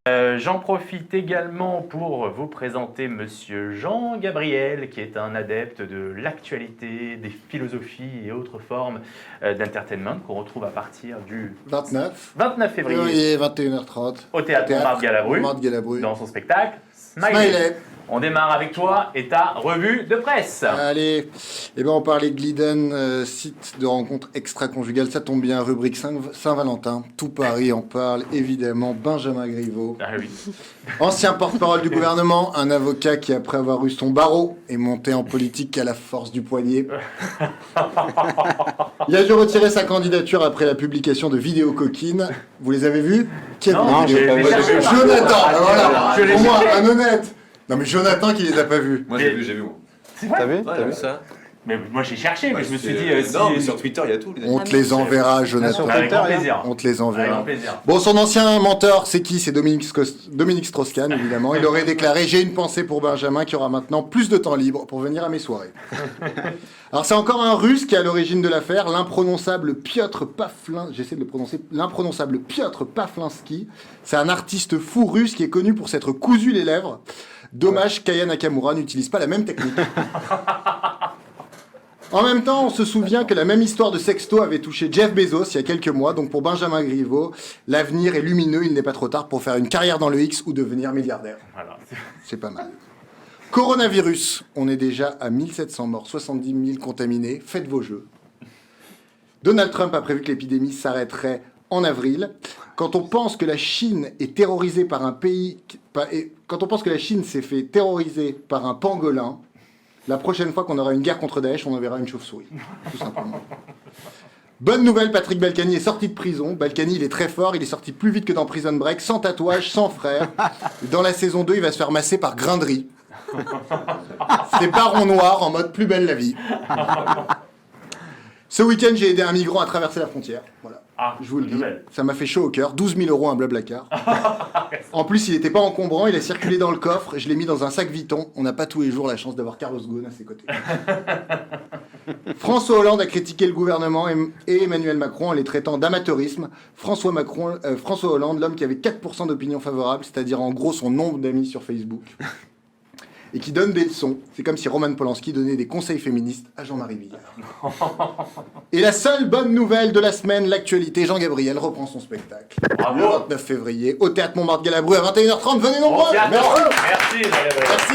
J'en profite également pour vous présenter Monsieur Jean Gabriel, qui est un adepte de l'actualité, des philosophies et autres formes d'entertainment qu'on retrouve à partir du 29 février 21h30 au théâtre Montmartre-Galabru dans son spectacle Smiley. On démarre avec toi et ta revue de presse. Allez, on parlait de Glidden, site de rencontres extra-conjugales, ça tombe bien, rubrique Saint-Valentin, tout Paris en parle, évidemment, Benjamin Griveaux. Ah oui. Ancien porte-parole du gouvernement, un avocat qui, après avoir eu son barreau, est monté en politique à la force du poignet. Il a dû retirer sa candidature après la publication de vidéos coquines. Vous les avez vues? Non, j'ai cherché. Jonathan, voilà, Je l'ai au moins cherché. un honnête. Non mais Jonathan qui les a pas vus. Moi j'ai vu moi. C'est vrai. T'as vu? Ouais, T'as j'ai vu vu ça. Mais moi j'ai cherché, mais je me suis dit... Non, mais sur Twitter il y a tout. On te les enverra, Jonathan. Avec grand plaisir. On te les Avec enverra. grand plaisir. Bon, son ancien mentor, c'est qui? C'est Dominique Strauss-Kahn, évidemment. Il aurait déclaré: j'ai une pensée pour Benjamin qui aura maintenant plus de temps libre pour venir à mes soirées. Alors, c'est encore un Russe qui est à l'origine de l'affaire, l'imprononçable Piotr Pavlinsky. J'essaie de le prononcer. L'imprononçable Piotr Pavlinsky. C'est un artiste fou russe qui est connu pour s'être cousu les lèvres. Dommage qu'Aya Nakamura n'utilise pas la même technique. En même temps, on se souvient que la même histoire de sexto avait touché Jeff Bezos il y a quelques mois. Donc pour Benjamin Griveaux, l'avenir est lumineux, il n'est pas trop tard pour faire une carrière dans le X ou devenir milliardaire. Voilà. C'est pas mal. Coronavirus, on est déjà à 1700 morts, 70 000 contaminés. Faites vos jeux. Donald Trump a prévu que l'épidémie s'arrêterait en avril. Quand on pense que la Chine est terrorisée par un pays... Quand on pense que la Chine s'est fait terroriser par un pangolin, la prochaine fois qu'on aura une guerre contre Daesh, on enverra une chauve-souris. Tout simplement. Bonne nouvelle, Patrick Balkany est sorti de prison. Balkany, il est très fort, il est sorti plus vite que dans Prison Break, sans tatouage, sans frère. Dans la saison 2, il va se faire masser par Grain de Riz. C'est Baron Noir en mode plus belle la vie. Ce week-end, j'ai aidé un migrant à traverser la frontière. Voilà. Ah, Je vous le dis, nouvelle. ça m'a fait chaud au cœur. 12 000 € un Blablacar. En plus, il n'était pas encombrant, il a circulé dans le coffre. Je l'ai mis dans un sac Vuitton. On n'a pas tous les jours la chance d'avoir Carlos Ghosn à ses côtés. François Hollande a critiqué le gouvernement et Emmanuel Macron en les traitant d'amateurisme. François Hollande, l'homme qui avait 4% d'opinion favorable, c'est-à-dire en gros son nombre d'amis sur Facebook, et qui donne des leçons. C'est comme si Roman Polanski donnait des conseils féministes à Jean-Marie Bigard. Et la seule bonne nouvelle de la semaine, l'actualité, Jean Gabriel reprend son spectacle. Bravo. Le 29 février, au Théâtre Montmartre-Galabru à 21h30. Venez nombreux. Merci. Merci. Merci.